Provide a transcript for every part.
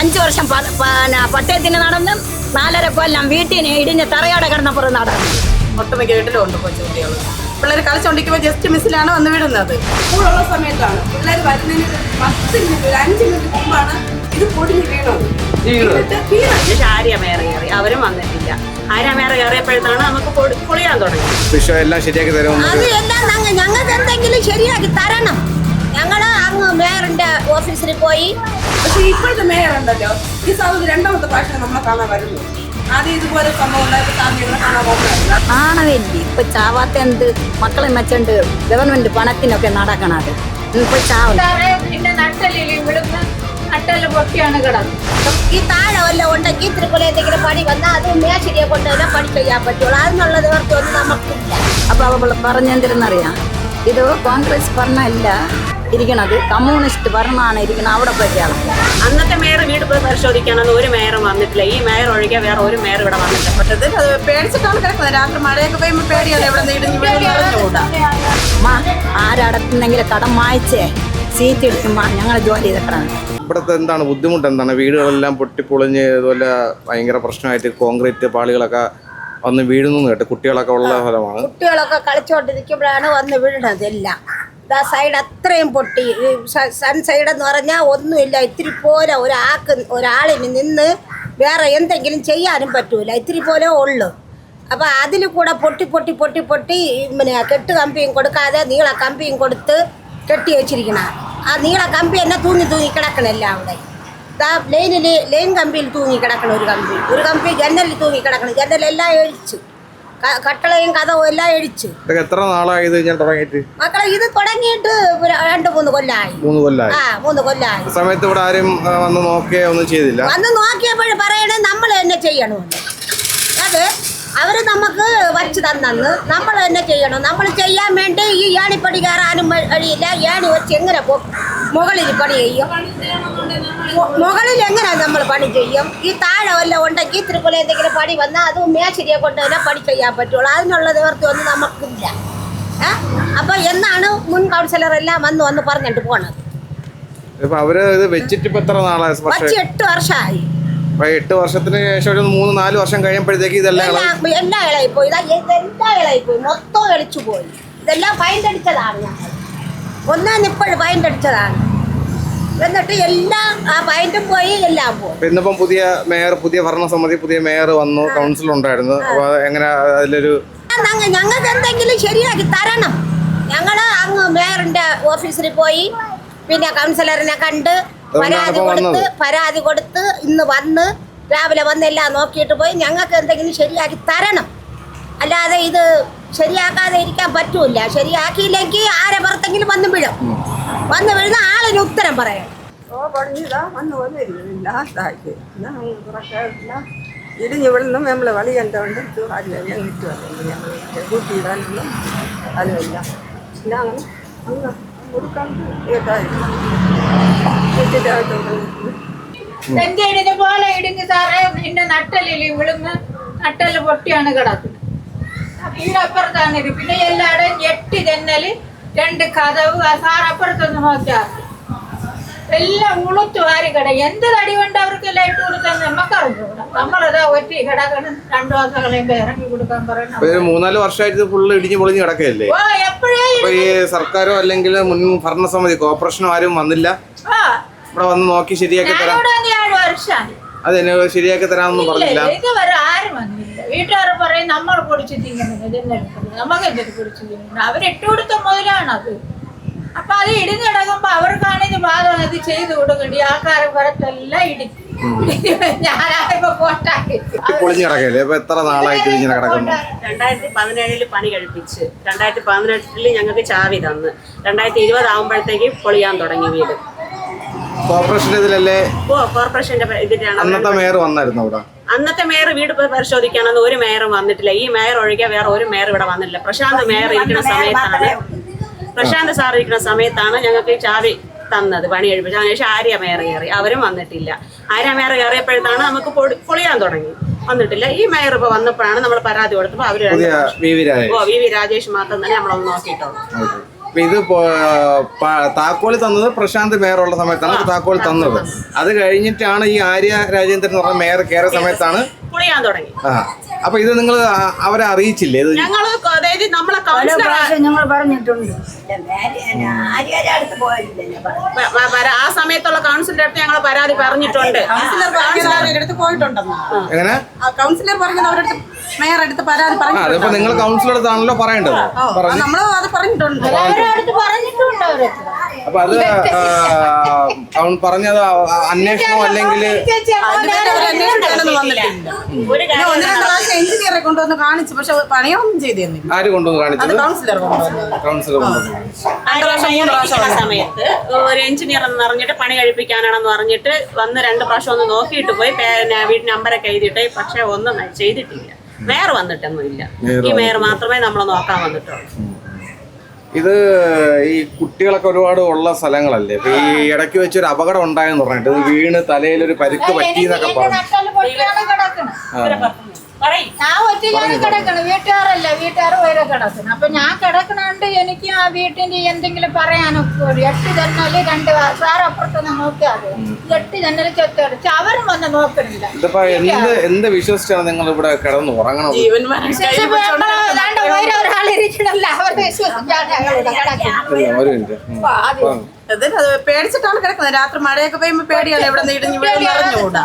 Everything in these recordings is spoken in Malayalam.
5 വർഷം പട്ടയത്തിന് നടന്ന് 4.5 കൊല്ലം വീട്ടിന് ഇടിഞ്ഞ് തറയോടെ കിടന്നപ്പുറം നടന്നു. ഒട്ടുമിക്ക വീട്ടിലും ഉണ്ട് കൊച്ചുകുട്ടികൾ. പിള്ളേർ കളിച്ചോണ്ടിരിക്കുമ്പോൾ ജസ്റ്റ് മിസ്സിലാണ് വന്ന് വിടുന്നത്. സ്കൂളുള്ള സമയത്താണ് പിള്ളേർ വരുന്നതിന് 10 മിനിറ്റ് ഒരു 5 മിനിറ്റ് മുമ്പാണ് ഇത് പൊടിഞ്ഞ് വീണത്. ആര്യമേറെ കയറി, അവരും വന്നിട്ടില്ല. ആര്യമേറെ കയറിയപ്പോഴത്താണ് നമുക്ക് പൊളിയാൻ തുടങ്ങി. എല്ലാം ശരിയാക്കി തരും. അത് എല്ലാം ഞങ്ങൾക്ക് എന്തെങ്കിലും ശരിയാക്കി തരണം. ഞങ്ങൾ അങ്ങ് മേയറിന്റെ ഓഫീസിൽ പോയി. പക്ഷെ ഇപ്പോഴത്തെ മേയർ ഉണ്ടല്ലോ, ഈ സാധനം 2ാമത്തെ പ്രാവശ്യം നമ്മളെ കാണാൻ വരുന്നു. ആദ്യം ഇതുപോലെ സംഭവം ഉണ്ടായപ്പോൾ സാധനങ്ങളെ കാണാൻ പോകുന്നത് ആണവേണ്ടി ഇപ്പൊ ചാവാത്ത എന്ത് മക്കളെ മെച്ചുണ്ട്. ഗവൺമെന്റ് പണത്തിനൊക്കെ നടക്കണത് ഇപ്പൊ ചാവും. ഈ താഴെ വല്ല ഉണ്ടെങ്കിൽ ഇത്തിരി എന്തെങ്കിലും പണി വന്നാൽ അത് മേശരിയെ കൊണ്ടുവരാൻ പണി ചെയ്യാൻ പറ്റുള്ളൂ. അതിനുള്ള നിവർത്തിയൊന്നും നമുക്കില്ല. അപ്പൊ അവൾ പറഞ്ഞെന്തിരുന്നറിയാം, ഇത് കോൺഗ്രസ് ഭരണമല്ല ഇരിക്കണത്, കമ്മ്യൂണിസ്റ്റ് ഭരണമാണ് ഇരിക്കുന്നത്. അവിടെ പറ്റിയാണ് അന്നത്തെ മേയർ വീട് പോയി പരിശോധിക്കാനൊന്നും ഒരു മേയറും വന്നിട്ടില്ല. ഈ മേയർ ഒഴികെ വേറെ ഒരു മേയർ ഇവിടെ വന്നിട്ടില്ല. പെട്ടത് അത് പേടിച്ചിട്ടാണ് കിടക്കുന്നത്. രാത്രി മഴയൊക്കെ പെയ്യുമ്പോൾ പേടിയാണ് എവിടെ നിന്ന് ആരടക്കുന്നെങ്കിലും കടം വായിച്ചേ സീറ്റ് എടുക്കുമ്പോൾ ഞങ്ങൾ ജോലി ചെയ്തിട്ടാണ്. ഇവിടുത്തെ എന്താണ് ബുദ്ധിമുട്ട്, എന്താണ് വീടുകളെല്ലാം പൊട്ടിപ്പൊളിഞ്ഞ് ഇതുപോലെ ഭയങ്കര പ്രശ്നമായിട്ട് കോൺക്രീറ്റ് പാളികളൊക്കെ വന്ന് വീഴുന്നു കേട്ട്. കുട്ടികളൊക്കെ ഉള്ള സ്ഥലമാണ്. കുട്ടികളൊക്കെ കളിച്ചോണ്ടിരിക്കുമ്പോഴാണ് വന്ന് വീഴുന്നത് എല്ലാം. ആ സൈഡ് അത്രയും പൊട്ടി. സൺ സൈഡ് എന്ന് പറഞ്ഞാൽ ഒന്നുമില്ല. ഇത്തിരി പോലെ ഒരാളിന് നിന്ന് വേറെ എന്തെങ്കിലും ചെയ്യാനും പറ്റൂല. ഇത്തിരി പോലെ ഉള്ളു. അപ്പോൾ അതിൽ കൂടെ പൊട്ടി പൊട്ടി പൊട്ടി പൊട്ടി പിന്നെ കെട്ട് കമ്പിയും കൊടുക്കാതെ നീള കമ്പിയും കൊടുത്ത് കെട്ടി വെച്ചിരിക്കണം. ആ നീള കമ്പി തന്നെ തൂങ്ങി കിടക്കണല്ല അവിടെ. ലൈൻ കമ്പിയിൽ തൂങ്ങി കിടക്കണം. ഒരു കമ്പി ജനലിൽ തൂങ്ങി കിടക്കണം. ജനലെല്ലാം എഴിച്ചു, കട്ടളയും കഥവും എല്ലാം എഴിച്ചു. എത്ര നാളായി തുടങ്ങിയിട്ട്? മക്കളെ ഇത് തുടങ്ങിയിട്ട് 2-3 കൊല്ലമായി. 3 കൊല്ലമായി. സമയത്ത് ഇവിടെ ആരും വന്ന് നോക്കിയ ഒന്നും ചെയ്തില്ല. വന്ന് നോക്കിയപ്പോൾ പറയണേ നമ്മൾ തന്നെ ചെയ്യണമെന്ന്. അത് അവർ നമുക്ക് വച്ച് തന്നു. നമ്മൾ തന്നെ ചെയ്യണം. നമ്മൾ ചെയ്യാൻ വേണ്ടി ഈ ഏണിപ്പടി കയറാനും വഴിയില്ല. ഏണി വെച്ച് എങ്ങനെ മുകളിൽ പണി ചെയ്യും? മുകളിൽ എങ്ങനെ നമ്മൾ പണി ചെയ്യും? ഈ താഴെ വല്ല ഉണ്ടെങ്കിൽ ഇത്തിരി എന്തെങ്കിലും പണി വന്നാൽ അത് മേശരിയെ കൊണ്ട് തന്നെ പണി ചെയ്യാൻ പറ്റുള്ളൂ. അതിനുള്ള നിവർത്തി ഒന്നും നമുക്കില്ല. അപ്പോൾ എന്നാണ് മുൻ കൗൺസിലറെല്ലാം വന്ന് പറഞ്ഞിട്ട് പോണത്. അവര് ഇത് വെച്ചിട്ട് ഇപ്പൊ എത്ര നാളായി? 8 വർഷമായി. 8 വർഷത്തിന് ശേഷം ഒരു 3-4 വർഷം കഴിയുമ്പോഴത്തേക്ക് ഇതെല്ലാം എല്ലാം ഇളയിപ്പോയി. ഇതെല്ലാം ഇളയിപ്പോയി. മൊത്തം എളിച്ചു പോയി. ഇതെല്ലാം ഫൈൻഡ് അടിച്ചതാണ്. ഞങ്ങൾ ഇപ്പോഴും ഫൈൻഡ് അടിച്ചതാണ്. എന്നിട്ട് എല്ലാം ആ ഫൈൻഡും പോയി, എല്ലാം പോയി. ഇന്നിപ്പം പുതിയ ഭരണസമിതി, പുതിയ മേയർ വന്നു, കൗൺസിൽ ഉണ്ടായിരുന്നു. അപ്പൊ എങ്ങനെ അതിലൊരു ഞങ്ങൾക്ക് എന്തെങ്കിലും ശരിയാക്കി തരണം. ഞങ്ങൾ അങ്ങ് മേയറിന്റെ ഓഫീസിൽ പോയി, പിന്നെ കൗൺസിലറിനെ കണ്ട് പരാതി കൊടുത്ത് ഇന്ന് വന്ന് രാവിലെ വന്ന് എല്ലാം നോക്കിയിട്ട് പോയി. ഞങ്ങൾക്ക് എന്തെങ്കിലും ശരിയാക്കി തരണം. അല്ലാതെ ഇത് ശരിയാക്കാതെ ഇരിക്കാൻ പറ്റൂല. ശരിയാക്കിയില്ലെങ്കിൽ ആരെ പുറത്തെങ്കിലും വന്ന് വീഴുന്ന ആളിന് ഉത്തരം പറയാം. ഇടിഞ്ഞ് വിടുന്നും നമ്മൾ വളി കണ്ടുകൊണ്ട് കൂട്ടിയിടാനുള്ള അതുമില്ല. പോലെ ഇടിഞ്ഞ് സാറേ പിന്നെ നട്ടല് പൊട്ടിയാണ് കിടക്കുന്നത്. വീടപ്പുറത്താണ് ഇത്. പിന്നെ എല്ലാവരും 8 ജനല് 2 കതവ്. സാർ അപ്പുറത്തൊന്ന് നോക്കിയാൽ എല്ലാം ഉളുത്തു വാരി കിടക്കും. എന്ത് തടി കൊണ്ട് അവർക്ക് ലൈറ്റ് കൊടുക്കാൻ നമുക്ക് അറിഞ്ഞൂടാ. നമ്മളതാ ഒറ്റ കിടക്കണം. 2 ദിവസങ്ങളെയും ഇറങ്ങി കൊടുക്കാൻ പറയണം. 3-4 വർഷമായിട്ട് ഫുള്ള് ഇടിഞ്ഞു പൊളിഞ്ഞ് കിടക്കല്ലേ? ഈ സർക്കാരോ അല്ലെങ്കിൽ മുൻ ഭരണസമിതി കോർപ്പറേഷനോ ആരും വന്നില്ല ഇവിടെ വന്ന് നോക്കി ശരിയാക്കി തരാം. 7 വർഷമായി അതെന്നെ ശരിയാക്കി തരാമെന്ന് പറഞ്ഞില്ല. ഇതുവരെ ആരും വന്നില്ല. വീട്ടുകാർ പറയും നമ്മൾ പൊടിച്ചു തിന്നുന്നത്, നമുക്ക് എന്തൊരു പൊടിച്ചു തിന്നുന്നത്. അവരിട്ട് കൊടുത്ത മുതലാണത്. അപ്പൊ അത് ഇടിഞ്ഞിടങ്ങുമ്പോ അവർക്കാണ് ഇത് ബാധം. ഇത് ചെയ്ത് കൊടുക്കേണ്ടി ആൾക്കാരെ പുറത്തെല്ലാം ഇടിച്ചു. ഞാനിപ്പോ പോട്ടാക്കി പൊളിഞ്ഞ് കിടക്കല്ലേ? ഇപ്പൊ എത്ര നാളായിട്ട് ഇങ്ങനെ കിടക്കുന്നു? 2017 പണി കഴിപ്പിച്ച് 2018 ഞങ്ങൾക്ക് ചാവി തന്ന് 2020 ആകുമ്പോഴത്തേക്ക് പൊളിയാൻ തുടങ്ങി വീട്. കോർപ്പറേഷൻ ഇതിലല്ലേ? കോർപ്പറേഷന്റെ ഇതിലാണ്. അന്നത്തെ മേയർ വന്നായിരുന്നു അവിടെ? അന്നത്തെ മേയർ വീട് പോയി പരിശോധിക്കാനൊന്നും ഒരു മേയറും വന്നിട്ടില്ല. ഈ മേയർ ഒഴികെ വേറെ ഒരു മേയർ ഇവിടെ വന്നിട്ടില്ല. പ്രശാന്ത് സാർ ഇരിക്കുന്ന സമയത്താണ് ഞങ്ങൾക്ക് ചാവി തന്നത്, പണി കഴിപ്പിച്ചു. അതിനുശേഷം ആര്യമേയർ കയറി, അവരും വന്നിട്ടില്ല. ആര്യമേയർ കയറിയപ്പോഴത്താണ് നമുക്ക് പൊളിയാൻ തുടങ്ങി. വന്നിട്ടില്ല. ഈ മേയർ ഇപ്പൊ വന്നപ്പോഴാണ് നമ്മൾ പരാതി കൊടുത്തപ്പോൾ അവര് വി വി രാജേഷ് മാത്രം തന്നെ നമ്മളൊന്ന് നോക്കിയിട്ടുള്ളൂ. അപ്പൊ ഇത് താക്കോല് തന്നത് പ്രശാന്ത് മേയറുള്ള സമയത്താണ് താക്കോൽ തന്നത്. അത് കഴിഞ്ഞിട്ടാണ് ഈ ആര്യ രാജേന്ദ്രൻ എന്ന് പറഞ്ഞ മേയർ കയറിയ സമയത്താണ് പൊളിയാൻ തുടങ്ങി. അപ്പൊ ഇത് നിങ്ങൾ അവരെ അറിയിച്ചില്ലേ? ഇത് ഞങ്ങള് അതായത് നമ്മളെ കൗൺസിലർ ഞങ്ങൾ പറഞ്ഞിട്ടുണ്ട്. ആ സമയത്തുള്ള കൗൺസിലറുടെ അടുത്ത് ഞങ്ങൾ പരാതി പറഞ്ഞിട്ടുണ്ട്. കൗൺസിലർ പറഞ്ഞത് അവരുടെ അടുത്ത് പോയിട്ടുണ്ടെന്ന്. എങ്ങനെ കൗൺസിലർ പറഞ്ഞത് അവരുടെ അടുത്ത് മേയർ അടുത്ത് പരാതി പറഞ്ഞു. അതിപ്പോ നിങ്ങൾ കൗൺസിലർ അടുത്താണല്ലോ പറയേണ്ടത്. നമ്മള് അത് പറഞ്ഞിട്ടുണ്ട്. അപ്പൊ അത് പറഞ്ഞത് അന്വേഷണമോ അല്ലെങ്കിൽ എഞ്ചിനീയറെ കൊണ്ടുവന്ന് കാണിച്ചു, പക്ഷെ പണിയൊന്നും ചെയ്തിരുന്നില്ല. ആര് കൊണ്ടുവന്ന് കാണിച്ചത്? കൗൺസിലർ സമയത്ത് ഒരു എഞ്ചിനീയർ എന്ന് പറഞ്ഞിട്ട് പണി കഴിപ്പിക്കാനാണെന്ന് പറഞ്ഞിട്ട് വന്ന് 2 പ്രാവശ്യം ഒന്ന് നോക്കിയിട്ട് പോയി വീട് നമ്പരൊക്കെ എഴുതിയിട്ട്, പക്ഷെ ഒന്നും ചെയ്തിട്ടില്ല. മേയർ വന്നിട്ടൊന്നും ഇല്ല. ഈ മേയർ മാത്രമേ നമ്മളെ നോക്കാൻ വന്നിട്ടുള്ളൂ. ഇത് ഈ കുട്ടികളൊക്കെ ഒരുപാട് ഉള്ള സ്ഥലങ്ങളല്ലേ? ഇപ്പൊ ഈ ഇടയ്ക്ക് വെച്ചൊരു അപകടം ഉണ്ടായെന്ന് പറഞ്ഞിട്ട് ഇത് വീണ് തലയിലൊരു പരിക്ക് പറ്റി എന്നൊക്കെ പറഞ്ഞു. ഞാൻ ഒറ്റയ്ക്കാണ് കിടക്കണം, വീട്ടുകാരല്ല, വീട്ടുകാർ വേറെ കിടക്കണം. അപ്പൊ ഞാൻ കിടക്കണോണ്ട് എനിക്ക് ആ വീട്ടിന്റെ എന്തെങ്കിലും പറയാനൊക്കെ 8 ജനല് 2 സാറപ്പുറത്തൊന്ന് നോക്കിയാൽ 8 ജനല് ചെത്തടിച്ച് അവരും വന്ന് നോക്കണില്ല. ഇതിപ്പോ എന്ത് വിശ്വസിച്ചാണ് നിങ്ങൾ ഇവിടെ കിടന്ന് ഉറങ്ങണത്? ഒരാളിരിക്കണല്ല, അവരുടെ വിശ്വസിച്ചാണ് ഞങ്ങളിവിടെ കിടക്കുന്നത്. പേടിച്ചിട്ടാണ് കിടക്കുന്നത്. രാത്രി മഴയൊക്കെ പെയ്യുമ്പോ പേടിയാണ്. ഇവിടെ നിന്ന് ഇടിഞ്ഞ് വീട് നിറഞ്ഞുകൂടാ.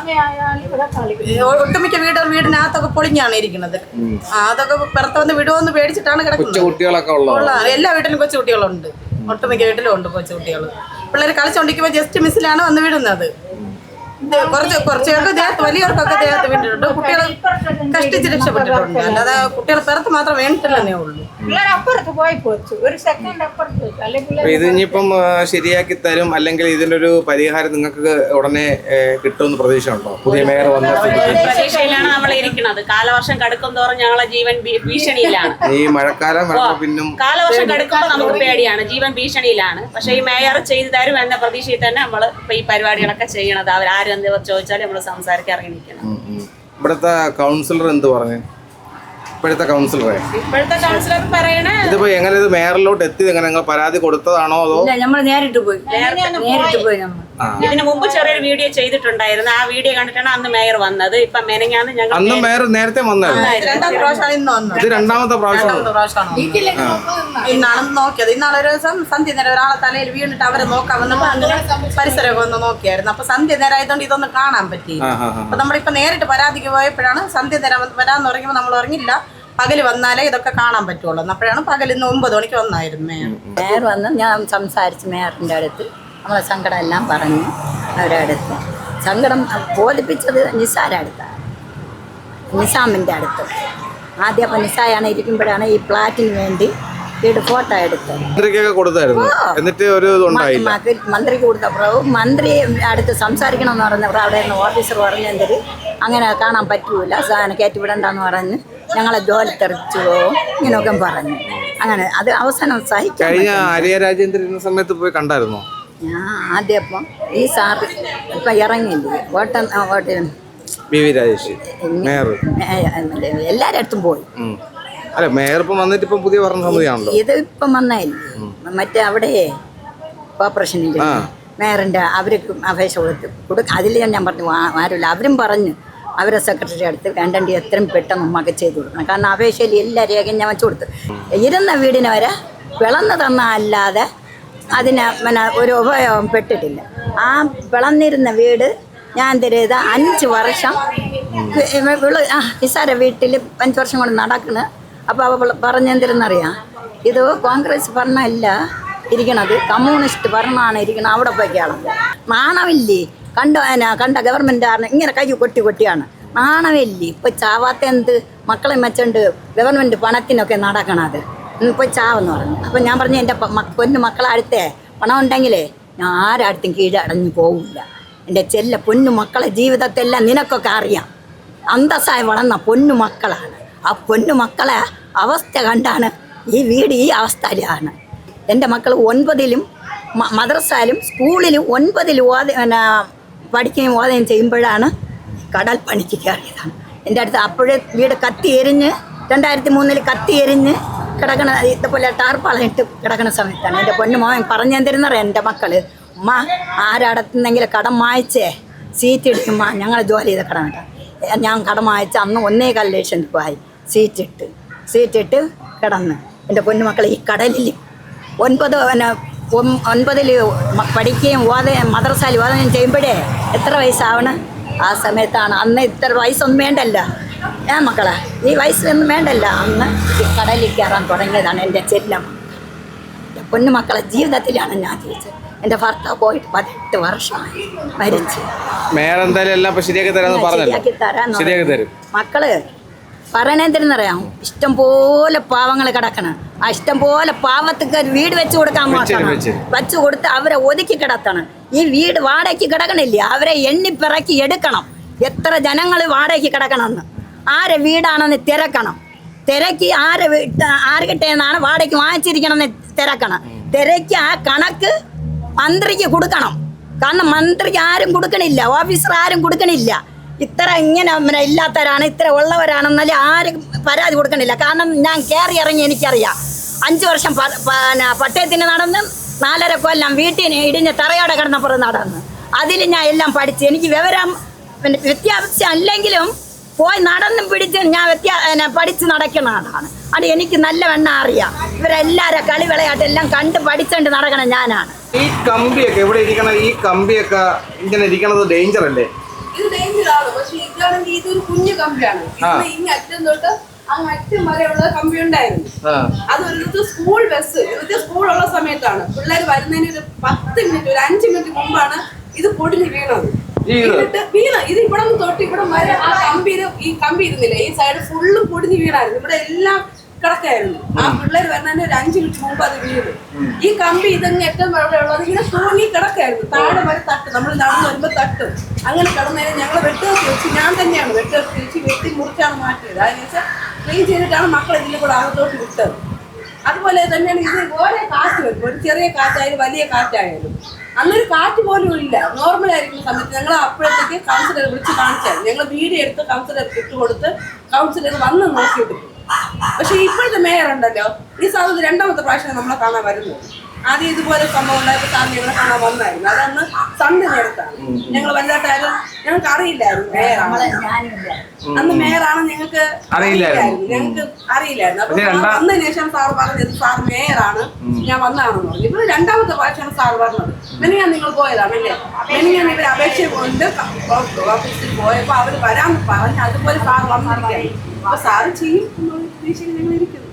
ഒട്ടുമിക്ക വീടിനകത്തൊക്കെ പൊളിഞ്ഞാണ് ഇരിക്കുന്നത്. അതൊക്കെ പുറത്ത് വന്ന് വിടുമെന്ന് പേടിച്ചിട്ടാണ് കിടക്കുന്നത്. കുട്ടികളൊക്കെ എല്ലാ വീട്ടിലും കൊച്ചുകുട്ടികളുണ്ട്. ഒട്ടുമിക്ക വീട്ടിലും ഉണ്ട് കൊച്ചുകുട്ടികൾ. പിള്ളേർ കളിച്ചോണ്ടിരിക്കുമ്പോ ജസ്റ്റ് മിസ്സിലാണ് വന്ന് വിടുന്നത്. കുറച്ചൊക്കെ ദേഹത്ത്, വലിയവർക്കൊക്കെ ദേഹത്ത് വീണിട്ടുണ്ട്. കുട്ടികൾ കഷ്ടിച്ച് രക്ഷപ്പെട്ടിട്ടുണ്ട്. അല്ലാതെ കുട്ടികൾ പുറത്ത് മാത്രം വീണിട്ടില്ലെന്നേ ഉള്ളൂ. അപ്പുറത്ത് പോയി പോച്ചു, ഒരു സെക്കൻഡ് അപ്പുറത്ത് പോച്ചു. അല്ലെങ്കിൽ ഇത് ഇനിയിപ്പം ശരിയാക്കി തരും, അല്ലെങ്കിൽ ഇതിനൊരു പരിഹാരം നിങ്ങൾക്ക് ഉടനെ കിട്ടുമെന്ന് പ്രതീക്ഷ ഉണ്ടോ? പുതിയ മേയർ വന്ന പ്രതീക്ഷയിലാണ് നമ്മൾ ഇരിക്കുന്നത്. കാലവർഷം കടുക്കും തോറും ഞങ്ങളെ ജീവൻ ഭീഷണിയിലാണ്. ഈ മഴക്കാലം പിന്നും കാലവർഷം കടുക്കുമ്പോൾ നമുക്ക് പേടിയാണ്, ജീവൻ ഭീഷണിയിലാണ്. പക്ഷെ ഈ മേയർ ചെയ്തു തരും എന്ന പ്രതീക്ഷയിൽ തന്നെ നമ്മൾ ഇപ്പൊ ഈ പരിപാടികളൊക്കെ ചെയ്യണത്. അവരാരും എന്ത് ചോദിച്ചാലും നമ്മൾ സംസാരിക്കാൻ ഇറങ്ങി നിൽക്കണം. ഇവിടുത്തെ കൗൺസിലർ എന്ത് പറഞ്ഞു? ഇപ്പോഴത്തെ കൗൺസിലർ പറയണേ ഇതിപ്പോ എങ്ങനെ ഇത് മേയറിലോട്ട് എത്തിയത്? എങ്ങനെ നിങ്ങൾ പരാതി കൊടുത്തതാണോ അതോ? നമ്മൾ നേരിട്ട് പോയി. ഇതിനു മുമ്പ് ചെറിയൊരു വീഡിയോ ചെയ്തിട്ടുണ്ടായിരുന്നു. ആ വീഡിയോ കണ്ടിട്ടാണ് അന്ന് മേയർ വന്നത്. ഇപ്പൊ മെനങ്ങാന്ന് ഞങ്ങൾ അന്ന് മേയർ നേരത്തെ വന്നായിരുന്നു. ഇത് രണ്ടാമത്തെ പ്രാവശ്യമാണ്. ഇന്നാണ് നോക്കിയത്. ഇന്നാളെ ഒരു ദിവസം സന്ധ്യ നേരം ഒരാളെ തലയിൽ വീണിട്ട് അവരെ നോക്കാൻ വന്നപ്പോ അങ്ങനെ പരിസരമൊക്കെ ഒന്ന് നോക്കിയായിരുന്നു. അപ്പൊ സന്ധ്യ നേരം ആയതുകൊണ്ട് ഇതൊന്നും കാണാൻ പറ്റി. അപ്പൊ നമ്മളിപ്പോ നേരിട്ട് പരാതിക്ക് പോയപ്പോഴാണ് സന്ധ്യ നേരം വരാന്ന് പറയുമ്പോൾ നമ്മൾ ഉറങ്ങില്ല, പകല് വന്നാലേ ഇതൊക്കെ കാണാൻ പറ്റുള്ളൂ. അപ്പോഴാണ് പകൽ 9 മണിക്ക് വന്നായിരുന്നു മേയർ വന്ന് ഞാൻ സംസാരിച്ച് മേയറിൻ്റെ അടുത്ത് നമ്മളെ സങ്കടം എല്ലാം പറഞ്ഞു. അവരുടെ അടുത്ത് സങ്കടം ബോധിപ്പിച്ചത് നിസാരുടെ അടുത്താണ്, നിസാമിൻ്റെ അടുത്ത്. ആദ്യം അപ്പം നിസായാണ് ഇരിക്കുമ്പോഴാണ് ഈ ഫ്ലാറ്റിന് വേണ്ടി വീട് ഫോട്ടോ എടുത്തത്. മന്ത്രിക്കൊക്കെ കൊടുത്തായിരുന്നു. എന്നിട്ട് ഒരു ഇതുണ്ടായില്ല. മന്ത്രിക്ക് കൊടുത്തപ്പോൾ മന്ത്രി അടുത്ത് സംസാരിക്കണമെന്ന് പറഞ്ഞപ്പോൾ അവിടെ നിന്ന് ഓഫീസർ പറഞ്ഞെന്തര് അങ്ങനെ കാണാൻ പറ്റൂല, സാധനം കയറ്റിവിടണ്ടെന്ന് പറഞ്ഞ് ഞങ്ങളെ ജോലി തെറിച്ചു പോകും ഇങ്ങനെയൊക്കെ പറഞ്ഞു. അങ്ങനെ അത് അവസാനം സഹിക്കാൻ. കഴിഞ്ഞ ആര്യ രാജേന്ദ്രൻ സമയത്ത് പോയി കണ്ടായിരുന്നോ? ഞാൻ ആദ്യം അപ്പം ഈ സാറ് ഇപ്പം ഇറങ്ങിയില്ലേ വോട്ട് ബി.വി. രാജേഷ് മേയർ എല്ലാവരുടെ അടുത്തും പോയി. അല്ല മേയർ ഇപ്പം വന്നിട്ട് ഇപ്പം പുതിയ ഭരണസമിതിയാണല്ലോ. ഇത് ഇപ്പം വന്നായില്ലേ മറ്റേ അവിടെ കോർപ്പറേഷനിൽ മേയറിൻ്റെ അവർക്ക് അപേക്ഷ അതിൽ ഞാൻ പറഞ്ഞു ആരുമില്ല. അവരും പറഞ്ഞു അവരെ സെക്രട്ടറി അടുത്ത് വേണ്ടേണ്ടി എത്രയും പെട്ടെന്ന് നമുക്ക് ചെയ്ത് കൊടുക്കണം. കാരണം അപേക്ഷയിൽ എല്ലാ രേഖയും ഞാൻ വെച്ച് കൊടുത്തു. ഇരുന്ന വീടിന് വരെ വിളന്ന് തന്ന അല്ലാതെ അതിന് പിന്നെ ഒരു ഉപയോഗം പെട്ടിട്ടില്ല. ആ വിളന്നിരുന്ന വീട് ഞാൻ തരുത് 5 വർഷം നിസാര വീട്ടിൽ 5 വർഷം കൊണ്ട് നടക്കണ്. അപ്പോൾ അവ പറഞ്ഞെന്തിരുന്നറിയാം, ഇത് കോൺഗ്രസ് ഭരണമല്ല ഇരിക്കണത്, കമ്മ്യൂണിസ്റ്റ് ഭരണമാണ് ഇരിക്കണം, അവിടെ പോയിക്കാണ്. നാണമില്ലേ? കണ്ട ഗവൺമെൻറ് ഇങ്ങനെ കൈ കൊട്ടിയാണ്. നാണമില്ലേ? ഇപ്പോൾ ചാവാത്ത എന്ത് മക്കളെ വെച്ചുകൊണ്ട് ഗവൺമെൻറ് പണത്തിനൊക്കെ നടക്കണത്. ഇപ്പോൾ ചാവെന്ന് പറഞ്ഞു. അപ്പം ഞാൻ പറഞ്ഞു എൻ്റെ പൊന്നു മക്കളെ അടുത്തേ പണം ഉണ്ടെങ്കിലേ ഞാൻ ആരടുത്തും കീഴടഞ്ഞു പോകില്ല. എൻ്റെ പൊന്നു മക്കളെ ജീവിതത്തെല്ലാം നിനക്കൊക്കെ അറിയാം. അന്തസ്സായി വളർന്ന പൊന്നു മക്കളാണ്. ആ പൊന്നു മക്കളെ അവസ്ഥ കണ്ടാണ് ഈ വീട് ഈ അവസ്ഥയിലാണ്. എൻ്റെ മക്കൾ 9ലും മദ്രസയിലും സ്കൂളിലും 9ലും പഠിക്കുകയും ഓതുകയും ചെയ്യുമ്പോഴാണ് കടൽ പണിക്ക് കയറിയതാണ്. എൻ്റെ അടുത്ത് അപ്പോഴേ വീട് കത്തി എരിഞ്ഞ് 2003 കത്തി എരിഞ്ഞ് കിടക്കണ ഇതുപോലെ ടാർപ്പാളം ഇട്ട് കിടക്കുന്ന സമയത്താണ് എൻ്റെ പൊന്നു മോൻ പറഞ്ഞു തരുന്നറിയാം എൻ്റെ മക്കള് ഉമ്മ ആരടത്തുന്നെങ്കിലും കടം വായിച്ചേ സീറ്റ് ഇടിക്കുമ്മ ഞങ്ങൾ ജോലി ചെയ്ത കടം കേട്ടോ ഞാൻ കടം വായിച്ച അന്ന് 1.25 ലക്ഷം രൂപയായി സീറ്റിട്ട് കിടന്ന് എൻ്റെ പൊന്നുമക്കളെ ഈ കടലിൽ 9ൽ പഠിക്കുകയും മദ്രസയിൽ ഓതുകയും ചെയ്യുമ്പോഴേ എത്ര വയസ്സാവണം ആ സമയത്താണ് അന്ന് ഇത്ര വയസ്സൊന്നും വേണ്ടല്ല ഞാൻ മക്കളെ ഈ വയസ്സൊന്നും വേണ്ടല്ല അന്ന് ഈ കടലിൽ കയറാൻ തുടങ്ങിയതാണ് എൻ്റെ ചെല്ലം എൻ്റെ പൊന്നുമക്കളെ ജീവിതത്തിലാണ് ഞാൻ ജീവിച്ചത് എൻ്റെ ഭർത്താവ് പോയിട്ട് 18 വർഷമായി മരിച്ചു ശരിയാക്കി തരാൻ മക്കള് പറയണെന്തിനറിയാം ഇഷ്ടം പോലെ പാവങ്ങൾ കിടക്കണം ആ ഇഷ്ടം പോലെ പാവത്തേക്ക് വീട് വെച്ച് കൊടുക്കാൻ നോക്കണം വെച്ച് കൊടുത്ത് അവരെ ഒതുക്കി കിടത്തണം ഈ വീട് വാടകയ്ക്ക് കിടക്കണില്ലേ അവരെ എണ്ണിപ്പിറക്കി എടുക്കണം എത്ര ജനങ്ങൾ വാടകയ്ക്ക് കിടക്കണമെന്ന് ആരെ വീടാണെന്ന് തിരക്കി ആർക്കിട്ടേന്നാണ് വാടകയ്ക്ക് വാങ്ങിച്ചിരിക്കണമെന്ന് തിരക്കി ആ കണക്ക് മന്ത്രിക്ക് കൊടുക്കണം കാരണം മന്ത്രിക്ക് ആരും കൊടുക്കണില്ല ഓഫീസർ ആരും കൊടുക്കണില്ല ഇത്ര ഇങ്ങനെ ഇല്ലാത്തവരാണ് ഇത്ര ഉള്ളവരാണെന്നാലും ആരും പരാതി കൊടുക്കണില്ല കാരണം ഞാൻ കയറി ഇറങ്ങി എനിക്കറിയാം 5 വർഷം പട്ടയത്തിന് നടന്ന് 4.5 കൊല്ലം വീട്ടിൽ ഇടിഞ്ഞ് തറയോടെ കിടന്നപ്പുറം നടന്ന് അതിൽ ഞാൻ എല്ലാം പഠിച്ച് എനിക്ക് വിവരം വ്യത്യാസം അല്ലെങ്കിലും പോയി നടന്നും പിടിച്ച് ഞാൻ പഠിച്ച് നടക്കുന്ന ആളാണ് അത് എനിക്ക് നല്ല വെണ്ണ അറിയാം ഇവരെല്ലാവരും കളി വിളയാട്ടെല്ലാം കണ്ട് പഠിച്ചുകൊണ്ട് നടക്കണം ഞാനാണ് ഈ കമ്പിയൊക്കെ ഇവിടെ ഇരിക്കണ ഈ കമ്പിയൊക്കെ ഇങ്ങനെ ഇരിക്കണത് ഡേഞ്ചർ അല്ലേ ഇത് ഡേഞ്ചറാണ് പക്ഷെ ഇതാണെങ്കിൽ ഇതൊരു കുഞ്ഞു കമ്പിയാണ് ഇനി അറ്റം തൊട്ട് അങ്ങ് അറ്റം വരെയുള്ള കമ്പി ഉണ്ടായിരുന്നു അതൊരു സ്കൂൾ ബസ് ഇത് സ്കൂളുള്ള സമയത്താണ് പിള്ളേർ വരുന്നതിന് ഒരു 10 മിനിറ്റ് ഒരു 5 മിനിറ്റ് മുമ്പാണ് ഇത് പൊടിഞ്ഞ് വീണത് ഇത് ഇവിടെ നിന്ന് തൊട്ട് ഇവിടെ വരെ ആ ഈ കമ്പി ഇരുന്നില്ല ഈ സൈഡ് ഫുള്ളും പൊടിഞ്ഞ് വീണായിരുന്നു ഇവിടെ എല്ലാം കിടക്കായിരുന്നു ആ പിള്ളേർ വരുന്നതിന് ഒരു 5 മിനിറ്റ് മുമ്പ് അത് വീണു ഈ കമ്പി ഇതങ്ങ് ഏറ്റവും വെള്ളം ഉള്ളത് ഇങ്ങനെ തൂങ്ങി കിടക്കായിരുന്നു താഴെ വരെ തട്ട് നമ്മൾ നടന്നു വരുമ്പോൾ തട്ടും അങ്ങനെ കിടന്നതിന് ഞങ്ങൾ വെട്ടുകത്തി വെച്ച് ഞാൻ തന്നെയാണ് വെട്ടുകത്തി വെച്ച് വെട്ടി മുറിച്ചാണ് മാറ്റിയത് അതിനുശേഷം ക്ലീൻ ചെയ്തിട്ടാണ് മക്കൾ ഇതിൽ കൂടെ അകത്തോട്ട് വിട്ടത് അതുപോലെ തന്നെയാണ് ഇത് ഓരോ കാറ്റ് വരും ഒരു ചെറിയ കാറ്റായാലും വലിയ കാറ്റായാലും അന്നൊരു കാറ്റ് പോലും ഇല്ല നോർമൽ ആയിരിക്കുന്ന സമയത്ത് ഞങ്ങൾ അപ്പോഴത്തേക്ക് കൗൺസിലർ വിളിച്ച് കാണിച്ചായിരുന്നു ഞങ്ങൾ വീഡിയോ എടുത്ത് കൗൺസിലർക്ക് ഇട്ടുകൊടുത്ത് കൗൺസിലർ വന്ന് നോക്കിയിട്ട് പക്ഷെ ഇപ്പോഴത്തെ മേയർ ഉണ്ടല്ലോ ഈ സാധനം 2ാമത്തെ പ്രാവശ്യം നമ്മളെ കാണാൻ വരുന്നത് ആദ്യം ഇതുപോലെ സംഭവം ഉണ്ടായപ്പോൾ സാറിന് ഞങ്ങളെ കാണാൻ വന്നായിരുന്നു അതന്ന് സൺഡേ നേരത്താണ് ഞങ്ങൾ വലുതായിട്ടായാലും ഞങ്ങൾക്ക് അറിയില്ലായിരുന്നു മേയറാണ് അന്ന് മേയറാണ് ഞങ്ങൾക്ക് ഞങ്ങൾക്ക് അറിയില്ലായിരുന്നു അപ്പൊ വന്നതിന് ശേഷം സാർ പറഞ്ഞത് സാർ മേയറാണ് ഞാൻ വന്നതാണെന്ന് പറഞ്ഞു ഇപ്പൊ 2ാമത്തെ പ്രാവശ്യമാണ് സാർ പറഞ്ഞത് മെനിയാൻ നിങ്ങൾ പോയതാണല്ലേ മെനിയാൻ ഇവർ അപേക്ഷ കൊണ്ട് ഓഫീസിൽ പോയപ്പോൾ അവർ വരാമെന്ന് പറഞ്ഞ് അതുപോലെ സാർ വന്നിരിക്കുകയാണ് അപ്പൊ സാറ് ചെയ്യും എന്നുള്ള പ്രതീക്ഷയിൽ ഞങ്ങൾ ഇരിക്കുന്നു